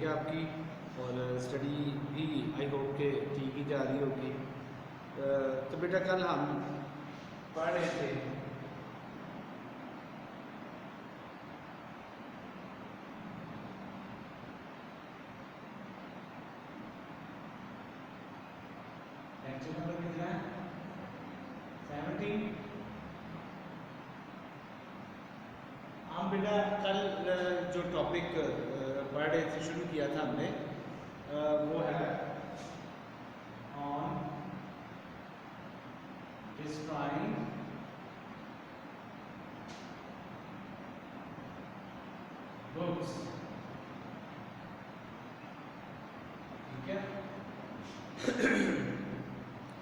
ठीक है आपकी, और स्टडी भी आई होप के ठीक ही जा रही होगी। तो बेटा कल हम पढ़ रहे थे लेक्चर नंबर कितना है, 17। हम बेटा कल जो टॉपिक पढ़ रहे थे, शुरू किया था हमने, वो है ऑन डिस्ट्रॉइंग बुक्स। ठीक है।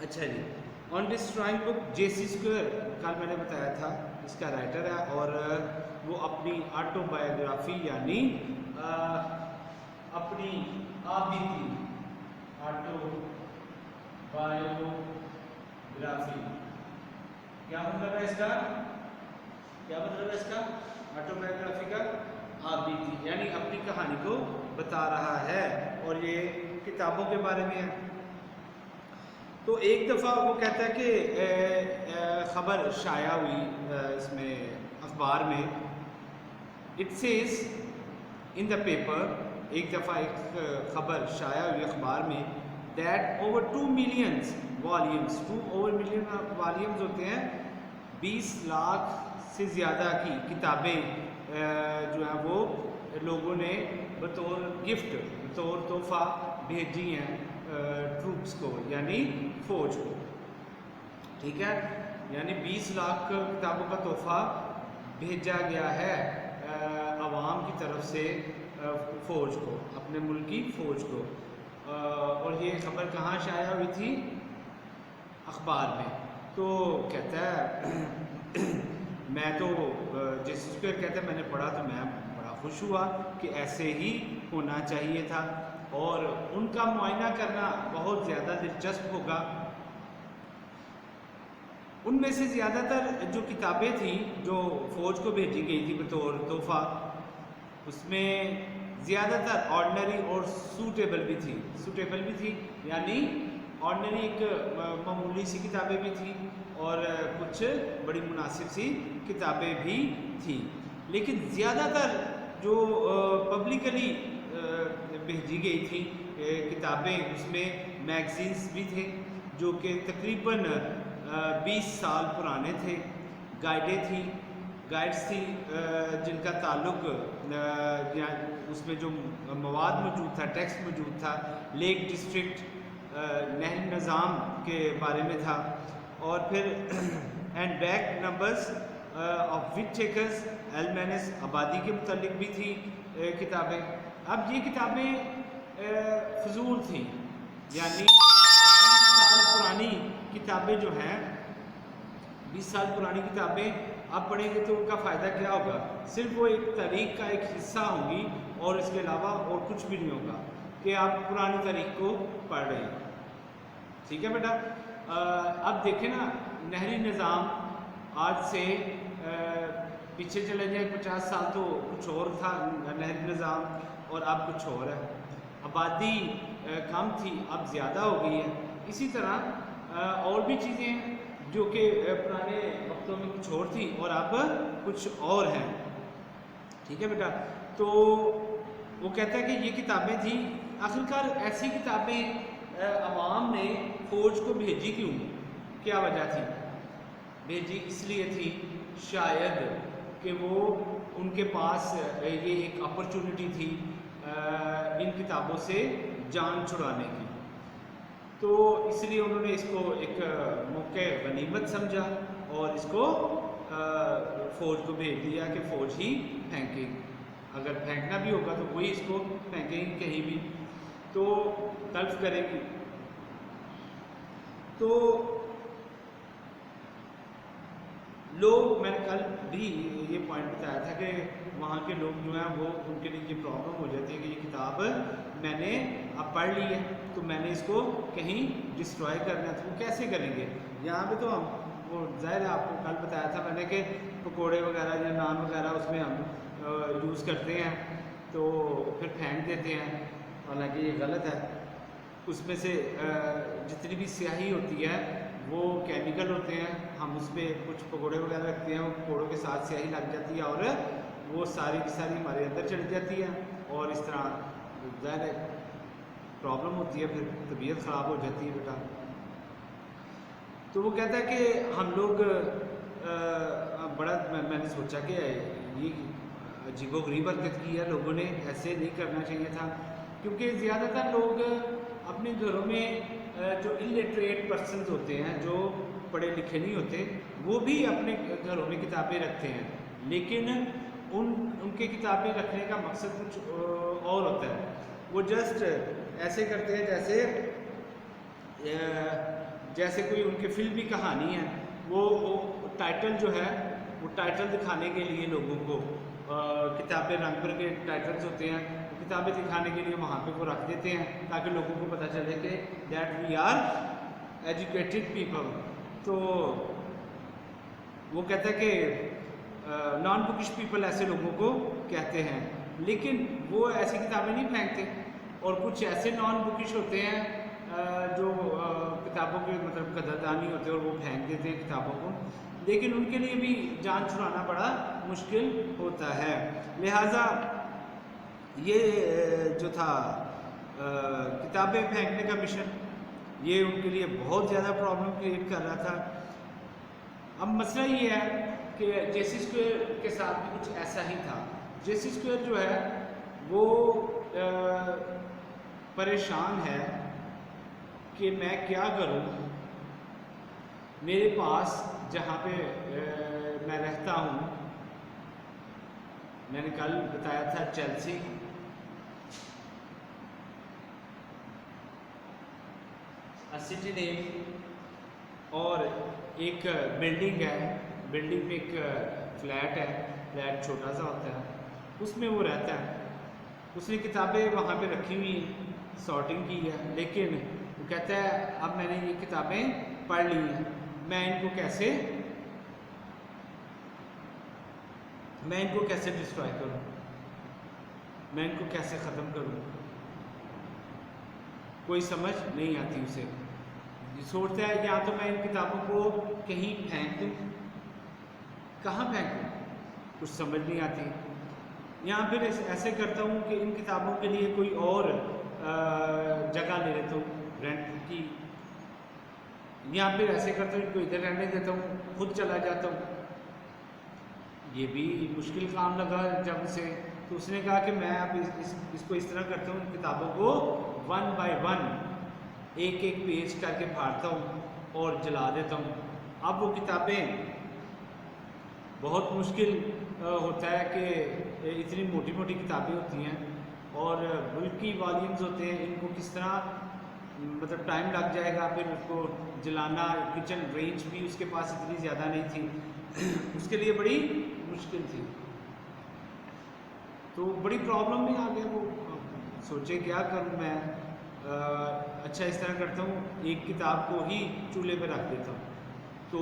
अच्छा जी, on destroying book, JC Squire कल मैंने बताया था, इसका राइटर है और वो अपनी ऑटोबायोग्राफी यानी अपनी आपबीती, ऑटोबायोग्राफी क्या मतलब है इसका, क्या मतलब है इसका ऑटोबायोग्राफी का, आपबीती यानी अपनी कहानी को बता रहा है, और ये किताबों के बारे में है। तो एक दफ़ा वो कहता है कि ख़बर शाया हुई इसमें अखबार में, it says in the paper, एक दफ़ा एक ख़बर शाया हुई अखबार में, that over 2 million volumes, 2 over million volumes होते हैं, 20 लाख से ज़्यादा की किताबें जो हैं वो लोगों ने बतौर गिफ्ट, बतौर तोहफ़ा भेजी हैं ट्रूप्स को यानी फ़ौज को। ठीक है, यानी 20 लाख किताबों का तोहफ़ा भेजा गया है अवाम की तरफ से फ़ौज को, अपने मुल्क की फ़ौज को। और ये ख़बर कहाँ शाया हुई थी, अखबार में। तो कहता है मैं तो जिस पर कहता है मैंने पढ़ा तो मैं बड़ा खुश हुआ कि ऐसे ही होना चाहिए था, और उनका मुआयना करना बहुत ज़्यादा दिलचस्प होगा। उनमें से ज़्यादातर जो किताबें थी जो फ़ौज को भेजी गई थी बतौर तोहफ़ा, उसमें ज़्यादातर ऑर्डिनरी और सूटेबल भी थी, यानी ऑर्डिनरी एक मामूली सी किताबें भी थी और कुछ बड़ी मुनासिब सी किताबें भी थी। लेकिन ज़्यादातर जो पब्लिकली भेजी गई थी किताबें, उसमें मैगज़ीन्स भी थे जो कि तकरीबन 20 साल पुराने थे, गाइड्स थी जिनका ताल्लुक उसमें जो मवाद मौजूद था, टेक्स्ट मौजूद था, लेक डिस्ट्रिक्ट नहर निज़ाम के बारे में था, और फिर and back numbers of which takers एलमेनस, आबादी के मुतालिक भी थी किताबें। अब ये किताबें फजूल थी, यानी 20 साल पुरानी किताबें जो हैं, 20 साल पुरानी किताबें आप पढ़ेंगे तो उनका फ़ायदा क्या होगा, सिर्फ वो एक तारीख का एक हिस्सा होंगी और इसके अलावा और कुछ भी नहीं होगा कि आप पुरानी तारीख को पढ़ रहे हैं। ठीक है बेटा। अब देखें ना, नहरी निज़ाम आज से पीछे चले जाए 50 साल तो कुछ और था नहरी निज़ाम, और अब कुछ और है। आबादी कम थी, अब ज़्यादा हो गई है। इसी तरह और भी चीज़ें हैं जो कि पुराने वक्तों में कुछ और थी और अब कुछ और हैं। ठीक है बेटा। तो वो कहता है कि ये किताबें थी, आखिरकार ऐसी किताबें अवाम ने फ़ौज को भेजी क्यों, क्या वजह थी? भेजी इसलिए थी शायद कि वो उनके पास ये एक अपॉर्चुनिटी थी इन किताबों से जान छुड़ाने की, तो इसलिए उन्होंने इसको एक मौके गनीमत समझा और इसको फ़ौज को भेज दिया कि फ़ौज ही फेंकेगी, अगर फेंकना भी होगा तो वही इसको फेंकेंगे कहीं भी, तो तल्फ करेगी। तो लोग, मैंने कल भी ये पॉइंट बताया था कि वहाँ के लोग जो हैं वो, उनके लिए ये प्रॉब्लम हो जाती है कि ये किताब मैंने अब पढ़ ली है तो मैंने इसको कहीं डिस्ट्रॉय करना है, तो वो कैसे करेंगे? यहाँ पे तो हम वो ज़ाहिर है आपको कल बताया था मैंने कि पकोड़े वगैरह या नान वगैरह उसमें हम यूज़ करते हैं, तो फिर फेंक देते हैं, हालांकि ये गलत है। उसमें से जितनी भी स्याही होती है वो केमिकल होते हैं, हम उस पर कुछ पकौड़े वगैरह रखते हैं, वो पकौड़ों के साथ स्याही लग जाती है और वो सारी की सारी हमारे अंदर चली जाती है और इस तरह ज़ाहिर है प्रॉब्लम होती है, फिर तबीयत ख़राब हो जाती है बेटा। तो वो कहता है कि हम लोग बड़ा मैंने सोचा कि ये अजीबोगरीब हरकत की है लोगों ने, ऐसे नहीं करना चाहिए था, क्योंकि ज़्यादातर लोग अपने घरों में जो इलिटरेट पर्सनस होते हैं, जो पढ़े लिखे नहीं होते, वो भी अपने घरों में किताबें रखते हैं, लेकिन उनके किताबें रखने का मकसद कुछ और होता है। वो जस्ट ऐसे करते हैं जैसे कोई उनकी फिल्मी कहानी है, वो टाइटल जो है वो टाइटल दिखाने के लिए लोगों को किताबें रंग भर के टाइटल्स होते हैं, किताबें दिखाने के लिए वहाँ पे वो रख देते हैं ताकि लोगों को पता चले कि that we are educated people. तो वो कहता है कि नॉन बुकिश पीपल ऐसे लोगों को कहते हैं, लेकिन वो ऐसी किताबें नहीं फेंकते, और कुछ ऐसे नॉन बुकिश होते हैं जो किताबों के मतलब कदरदानी होते हैं और वो फेंक देते हैं किताबों को, लेकिन उनके लिए भी जान छुड़ाना बड़ा मुश्किल होता है। लिहाजा ये जो था किताबें फेंकने का मिशन, ये उनके लिए बहुत ज़्यादा प्रॉब्लम क्रिएट कर रहा था। अब मसला ये है कि जेसी स्क्वायर के साथ भी कुछ ऐसा ही था। जेसी स्क्वायर जो है वो परेशान है कि मैं क्या करूं, मेरे पास जहाँ पे मैं रहता हूँ, मैंने कल बताया था चेल्सी, सिटी नेम, और एक बिल्डिंग है, बिल्डिंग में एक फ्लैट है, फ्लैट छोटा सा होता है, उसमें वो रहता है। उसने किताबें वहाँ पे रखी हुई हैं, सॉर्टिंग की है, लेकिन वो कहता है अब मैंने ये किताबें पढ़ ली हैं, मैं इनको कैसे डिस्ट्रॉय करूँ, मैं इनको कैसे ख़त्म करूँ, कोई समझ नहीं आती उसे। सोचता है या तो मैं इन किताबों को कहीं फेंक दूँ, कहाँ फेंकूँ, कुछ समझ नहीं आती। या फिर ऐसे करता हूँ कि इन किताबों के लिए कोई और जगह ले लेता हूँ रेंट की, या फिर ऐसे करता हूँ इनको इधर रहने देता हूँ, खुद चला जाता हूँ। ये भी मुश्किल काम लगा जब से, तो उसने कहा कि मैं अब इसको इस तरह करता हूँ, किताबों को 1 बाय 1 एक एक पेज करके फाड़ता हूँ और जला देता हूँ। अब वो किताबें बहुत मुश्किल होता है कि इतनी मोटी मोटी किताबें होती हैं और बल्कि वॉल्यूम्स होते हैं, इनको किस तरह मतलब टाइम लग जाएगा, फिर उसको जलाना, किचन रेंज भी उसके पास इतनी ज़्यादा नहीं थी उसके लिए बड़ी मुश्किल थी, तो बड़ी प्रॉब्लम में आ गया। वो सोचे क्या करूं मैं, अच्छा इस तरह करता हूँ एक किताब को ही चूल्हे पे रख देता हूँ, तो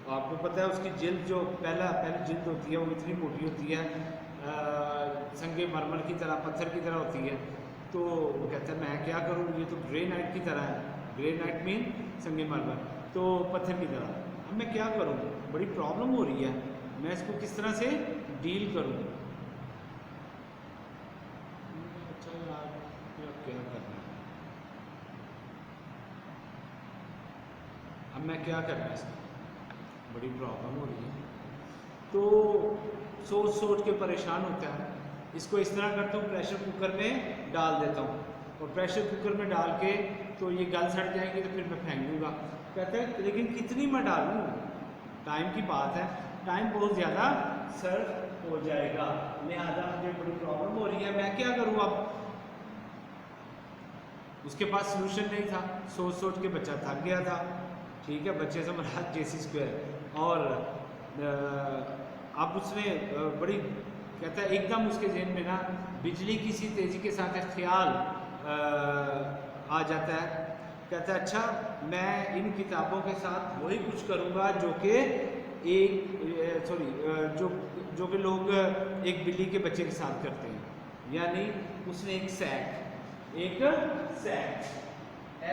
आपको पता है उसकी जिल्द जो पहली जिल्द होती है वो इतनी मोटी होती है, संगे मरमर की तरह, पत्थर की तरह होती है। तो वो कहता है मैं क्या करूँ, ये तो ग्रेनाइट की तरह है, ग्रेनाइट मीन संगे मरमर, तो पत्थर की तरह, अब मैं क्या करूँ, बड़ी प्रॉब्लम हो रही है, मैं इसको किस तरह से डील करूँ। अच्छा यार क्या करना है, अब मैं क्या करना है, इसका बड़ी प्रॉब्लम हो रही है। तो सोच सोच के परेशान होता है। इसको इस तरह करता हूँ प्रेशर कुकर में डाल देता हूँ, और प्रेशर कुकर में डाल के तो ये गल सड़ जाएंगे तो फिर मैं फेंक दूँगा। कहता है लेकिन कितनी मैं डालूँ, टाइम की बात है, टाइम बहुत ज़्यादा सर्व हो जाएगा, लिहाजा मुझे बड़ी प्रॉब्लम हो रही है, मैं क्या करूँ। अब उसके पास सलूशन नहीं था, सोच सोच के बच्चा थक गया था, ठीक है, बच्चे से मरा जेसी स्क्वायर। और अब उसने बड़ी कहता है एकदम उसके जहन में ना बिजली की सी तेज़ी के साथ एक ख्याल आ जाता है। कहता है अच्छा मैं इन किताबों के साथ वही कुछ करूँगा जो कि जो कि लोग एक बिल्ली के बच्चे के साथ करते हैं। यानी उसने एक सैक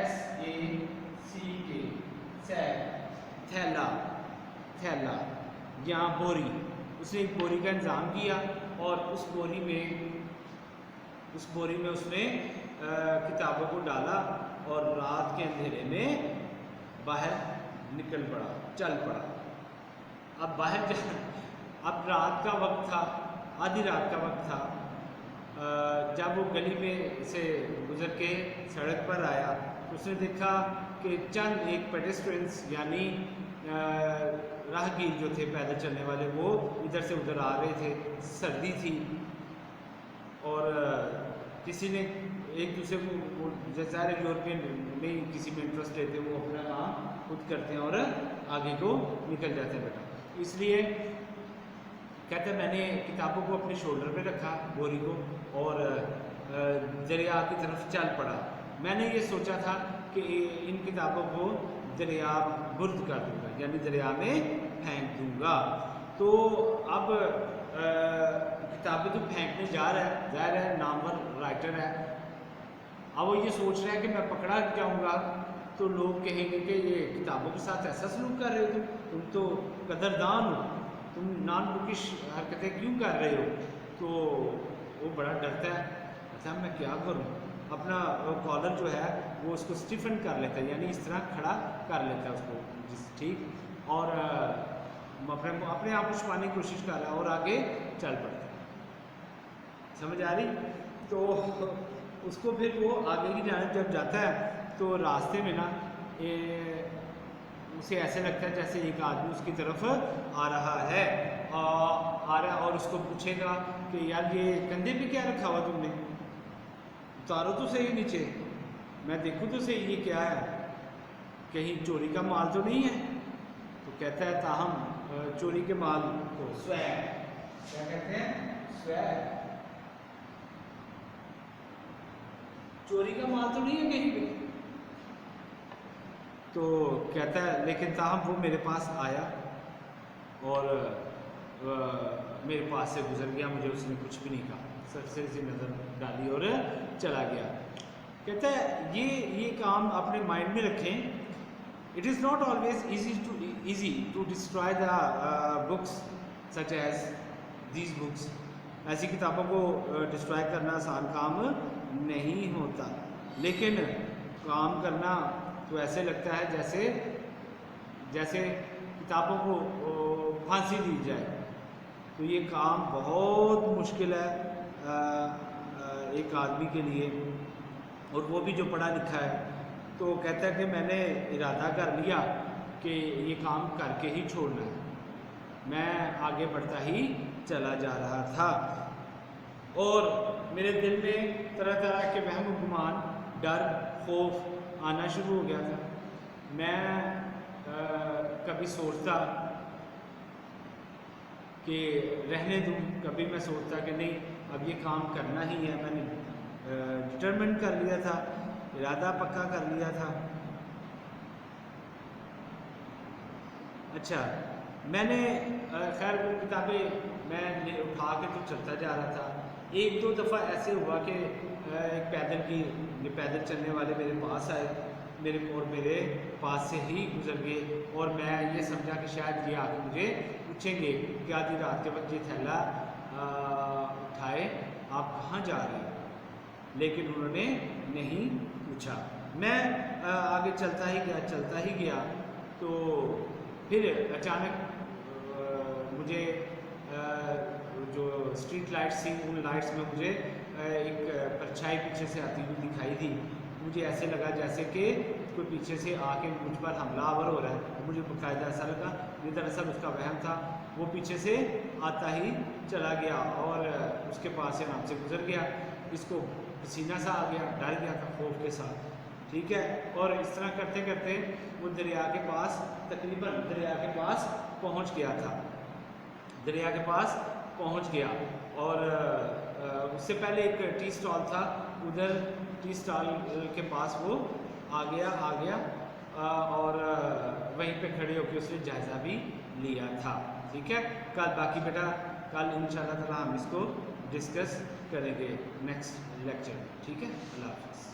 SACK सैक, थैला या बोरी, उसने एक बोरी का इंतज़ाम किया और उस बोरी में उसने किताबों को डाला और रात के अंधेरे में बाहर चल पड़ा। अब रात का वक्त था, आधी रात का वक्त था। जब वो गली में से गुजर के सड़क पर आया तो उसने देखा कि चंद एक पेडेस्ट्रियंस यानी राहगीर जो थे पैदल चलने वाले, वो इधर से उधर आ रहे थे। सर्दी थी और किसी ने एक दूसरे को, जैसा यूरोपियन में किसी में इंटरेस्ट लेते हैं, वो अपना काम खुद करते हैं और आगे को निकल जाते हैं बेटा। इसलिए कहते हैं मैंने किताबों को अपने शोल्डर पे रखा, बोरी को, और दरिया की तरफ चल पड़ा। मैंने ये सोचा था कि इन किताबों को दरिया बुर्द कर दूँगा, यानी दरिया में फेंक दूँगा। तो अब किताबें तो फेंकने जा रहा है, ज़ाहिर है नामवर राइटर है। अब वो ये सोच रहा है कि मैं पकड़ा जाऊँगा तो लोग कहेंगे कि ये किताबों के साथ ऐसा सलूक कर रहे हो, तुम तो कदरदान हो, तुम नॉन बुकिश हरकतें क्यों कर रहे हो। तो वो बड़ा डरता है। अच्छा मैं क्या करूँ, अपना कॉलर जो है वो उसको स्टिफन कर लेता है, यानी इस तरह खड़ा कर लेता है उसको, ठीक, और अपने आप को छुपाने की कोशिश कर रहा है और आगे चल पड़ता है। समझ आ रही। तो उसको फिर वो आगे की जाने जब जाता है तो रास्ते में ना उसे ऐसे लगता है जैसे एक आदमी उसकी तरफ आ रहा है और उसको पूछेगा कि यार ये कंधे पे क्या रखा हुआ तुमने, उतारो तो सही नीचे, मैं देखूँ तो सही ये क्या है, कहीं चोरी का माल तो नहीं है। तो कहता है ताहम चोरी के माल को स्वैग, क्या कहते हैं, स्वैग, चोरी का माल तो नहीं है कहीं पे। तो कहता है लेकिन ताहम वो मेरे पास आया और मेरे पास से गुजर गया, मुझे उसने कुछ भी नहीं कहा, सरसरी सी नज़र डाली और चला गया। कहता है ये काम अपने माइंड में रखें। It is not always easy to destroy the books such as these books। ऐसी किताबों को डिस्ट्रॉय करना आसान काम नहीं होता, लेकिन काम करना तो ऐसे लगता है जैसे किताबों को फांसी दी जाए। तो ये काम बहुत मुश्किल है एक आदमी के लिए, और वो भी जो पढ़ा लिखा है। तो कहता है कि मैंने इरादा कर लिया कि ये काम करके ही छोड़ना है। मैं आगे बढ़ता ही चला जा रहा था और मेरे दिल में तरह तरह के वहम गुमान, डर, खौफ आना शुरू हो गया था। मैं कभी सोचता कि रहने दूँ, कभी मैं सोचता कि नहीं अब ये काम करना ही है। मैंने डिटरमिन कर लिया था, इरादा पक्का कर लिया था। अच्छा, मैंने खैर वो किताबें मैं उठा के तो चलता जा रहा था। एक दो दफ़ा ऐसे हुआ कि एक पैदल चलने वाले मेरे पास आए, मेरे पास से ही गुजर गए, और मैं ये समझा कि शायद ये आके मुझे पूछेंगे कि आधी रात के वक्त ये थैला उठाए आप कहाँ जा रहे हैं, लेकिन उन्होंने नहीं पूछा। मैं आगे चलता ही गया। तो फिर अचानक मुझे जो स्ट्रीट लाइट्स थी उन लाइट्स में मुझे एक परछाई पीछे से आती हुई दिखाई दी। मुझे ऐसे लगा जैसे कि कोई पीछे से आके मुझ पर हमलावर हो रहा है। मुझे बाकायदा ऐसा लगा, ये दरअसल उसका वहम था। वो पीछे से आता ही चला गया और उसके पास से नाम से गुजर गया। इसको पसीना सा आ गया, डर गया था खौफ के साथ, ठीक है। और इस तरह करते करते वो दरिया के पास पहुंच गया और उससे पहले एक टी स्टॉल था, उधर टी स्टॉल के पास वो आ गया और वहीं पे खड़े होकर उसने जायज़ा भी लिया था, ठीक है। कल बाकी बेटा कल इंशाल्लाह ताला हम इसको डिस्कस करेंगे नेक्स्ट लेक्चर में। ठीक है, अल्लाह हाफ़िज़।